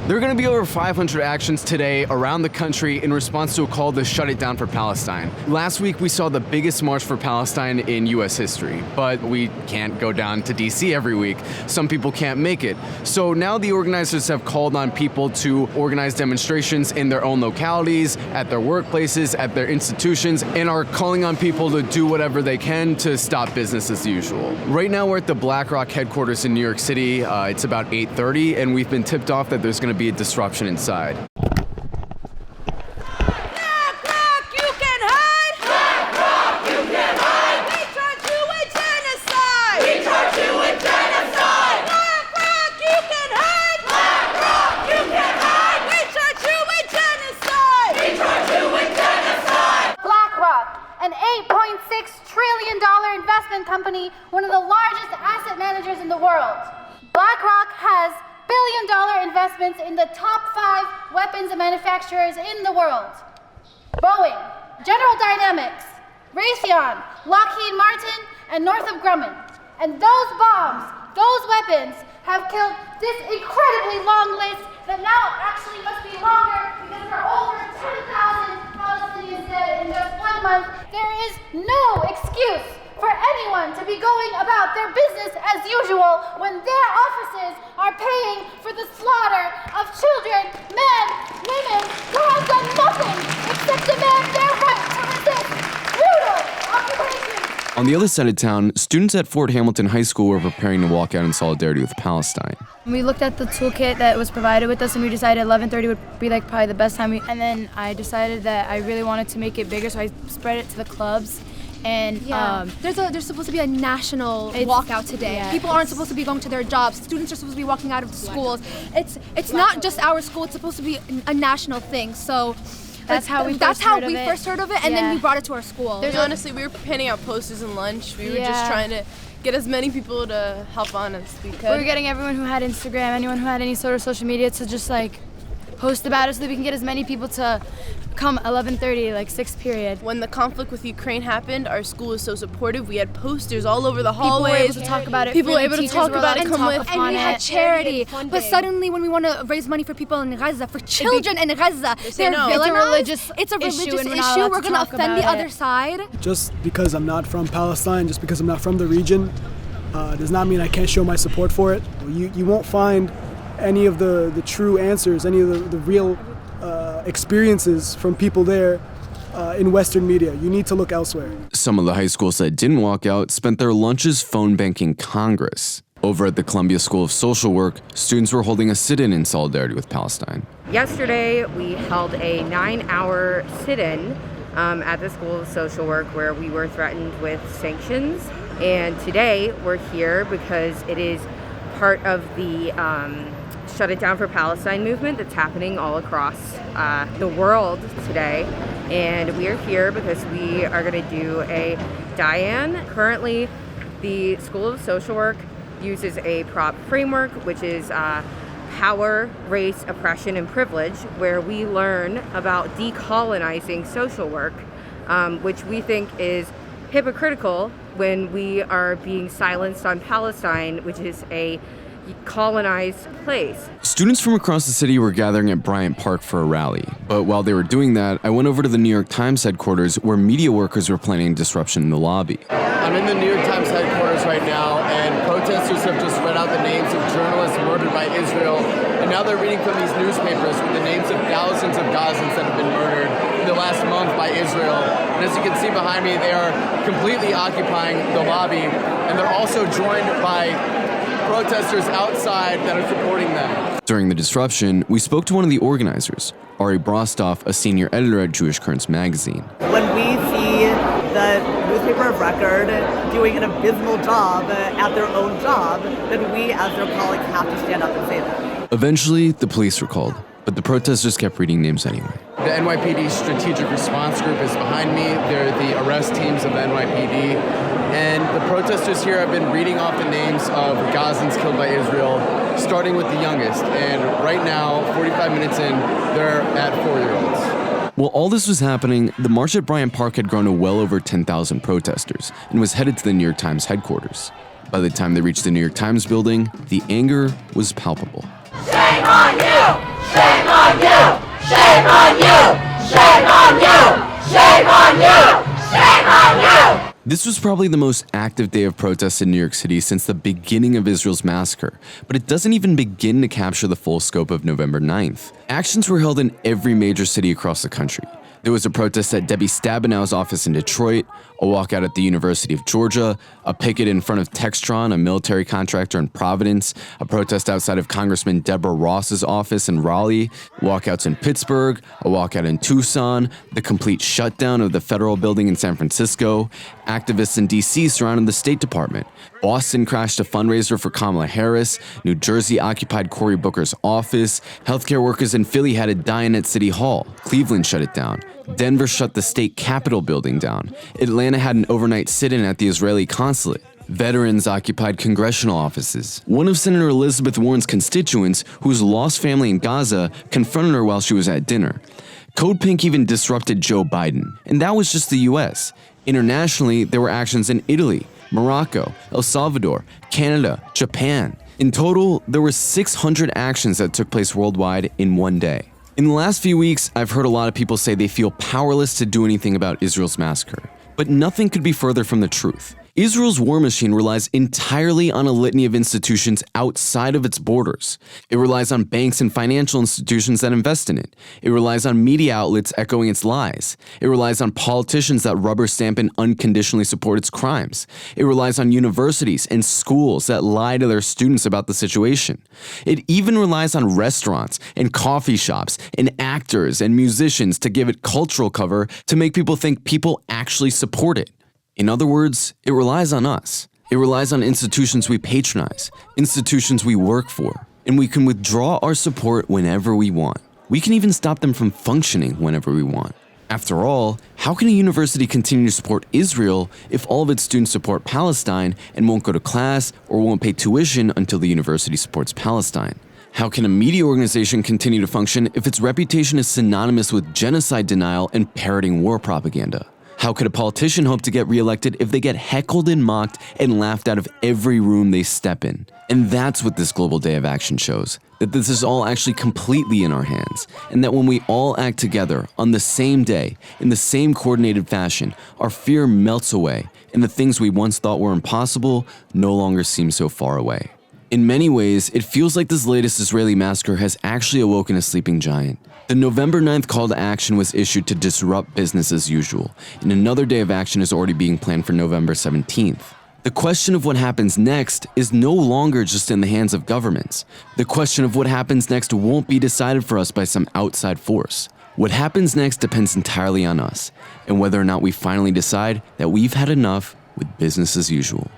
There are going to be over 500 actions today around the country in response to a call to shut it down for Palestine. Last week, we saw the biggest march for Palestine in U.S. history, but we can't go down to D.C. every week. Some people can't make it. So now the organizers have called on people to organize demonstrations in their own localities, at their workplaces, at their institutions, and are calling on people to do whatever they can to stop business as usual. Right now, we're at the BlackRock headquarters in New York City. It's about 8:30, and we've been tipped off that there's going to be a disruption inside. An $8.6 trillion investment company, one of the largest asset managers in the world. BlackRock has billion-dollar investments in the top 5 weapons manufacturers in the world. Boeing, General Dynamics, Raytheon, Lockheed Martin, and Northrop Grumman. And those bombs, those weapons, have killed this incredibly long list that now actually must be longer because there are over 10,000 Palestinians dead in just 1 month. There is no excuse for anyone to be going about their business as usual when their offices are paying for the slaughter of children, men, women who have done nothing except demand their right to resist brutal occupation. On the other side of town, students at Fort Hamilton High School were preparing to walk out in solidarity with Palestine. We looked at the toolkit that was provided with us and we decided 11:30 would be like probably the best time. And then I decided that I really wanted to make it bigger, so I spread it to the clubs. And there's supposed to be a national walkout today. Yeah, people aren't supposed to be going to their jobs. Students are supposed to be walking out of the schools. It's not just our school. It's supposed to be a national thing. So that's how we first heard of it, and then we brought it to our school. Honestly, we were handing out posters and lunch. We were just trying to get as many people to help on as we could. We were getting everyone who had Instagram, anyone who had any sort of social media to just like post about it so that we can get as many people to come 11:30, like 6th period. When the conflict with Ukraine happened, our school was so supportive. We had posters all over the hallways. People were able to talk about it. People were able to talk about it. And we had charity. But suddenly, when we want to raise money for people in Gaza, for children in Gaza, they're villainized. It's a religious issue. We're going to offend the other side. Just because I'm not from Palestine, just because I'm not from the region, does not mean I can't show my support for it. You won't find any of the true answers, any of the real experiences from people there in Western media. You need to look elsewhere. Some of the high schools that didn't walk out spent their lunches phone banking Congress. Over at the Columbia School of Social Work, students were holding a sit-in in solidarity with Palestine. Yesterday, we held a 9-hour sit-in at the School of Social Work where we were threatened with sanctions. And today, we're here because it is part of the Shut It Down for Palestine movement that's happening all across the world today. And we are here because we are going to do a die-in. Currently, the School of Social Work uses a prop framework, which is power, race, oppression, and privilege, where we learn about decolonizing social work, which we think is hypocritical when we are being silenced on Palestine, which is a colonized place. Students from across the city were gathering at Bryant Park for a rally, but while they were doing that, I went over to the New York Times headquarters where media workers were planning disruption in the lobby. I'm in the New York Times headquarters right now, and protesters have just read out the names of journalists murdered by Israel, and now they're reading from these newspapers with the names of thousands of Gazans that have been murdered in the last month by Israel. And as you can see behind me, they are completely occupying the lobby, and they're also joined by protesters outside that are supporting them. During the disruption, we spoke to one of the organizers, Ari Brostoff, a senior editor at Jewish Currents magazine. When we see the newspaper of record doing an abysmal job at their own job, then we as their colleagues have to stand up and say that. Eventually, the police were called, but the protesters kept reading names anyway. The NYPD Strategic Response Group is behind me. They're the arrest teams of the NYPD. And the protesters here have been reading off the names of Gazans killed by Israel, starting with the youngest. And right now, 45 minutes in, they're at 4-year-olds. While all this was happening, the march at Bryant Park had grown to well over 10,000 protesters and was headed to the New York Times headquarters. By the time they reached the New York Times building, the anger was palpable. Shame on you! This was probably the most active day of protests in New York City since the beginning of Israel's massacre, but it doesn't even begin to capture the full scope of November 9th. Actions were held in every major city across the country. There was a protest at Debbie Stabenow's office in Detroit, a walkout at the University of Georgia, a picket in front of Textron, a military contractor in Providence, a protest outside of Congressman Deborah Ross's office in Raleigh, walkouts in Pittsburgh, a walkout in Tucson, the complete shutdown of the federal building in San Francisco. Activists in D.C. surrounded the State Department. Boston crashed a fundraiser for Kamala Harris. New Jersey occupied Cory Booker's office. Healthcare workers in Philly had a die-in at City Hall. Cleveland shut it down. Denver shut the state capitol building down. Atlanta had an overnight sit-in at the Israeli consulate. Veterans occupied congressional offices. One of Senator Elizabeth Warren's constituents, who's lost family in Gaza, confronted her while she was at dinner. Code Pink even disrupted Joe Biden, and that was just the US. Internationally, there were actions in Italy, Morocco, El Salvador, Canada, Japan. In total, there were 600 actions that took place worldwide in one day. In the last few weeks, I've heard a lot of people say they feel powerless to do anything about Israel's massacre. But nothing could be further from the truth. Israel's war machine relies entirely on a litany of institutions outside of its borders. It relies on banks and financial institutions that invest in it. It relies on media outlets echoing its lies. It relies on politicians that rubber stamp and unconditionally support its crimes. It relies on universities and schools that lie to their students about the situation. It even relies on restaurants and coffee shops and actors and musicians to give it cultural cover to make people think people actually support it. In other words, it relies on us. It relies on institutions we patronize, institutions we work for, and we can withdraw our support whenever we want. We can even stop them from functioning whenever we want. After all, how can a university continue to support Israel if all of its students support Palestine and won't go to class or won't pay tuition until the university supports Palestine? How can a media organization continue to function if its reputation is synonymous with genocide denial and parroting war propaganda? How could a politician hope to get reelected if they get heckled and mocked and laughed out of every room they step in? And that's what this Global Day of Action shows, that this is all actually completely in our hands, and that when we all act together on the same day, in the same coordinated fashion, our fear melts away, and the things we once thought were impossible no longer seem so far away. In many ways, it feels like this latest Israeli massacre has actually awoken a sleeping giant. The November 9th call to action was issued to disrupt business as usual, and another day of action is already being planned for November 17th. The question of what happens next is no longer just in the hands of governments. The question of what happens next won't be decided for us by some outside force. What happens next depends entirely on us, and whether or not we finally decide that we've had enough with business as usual.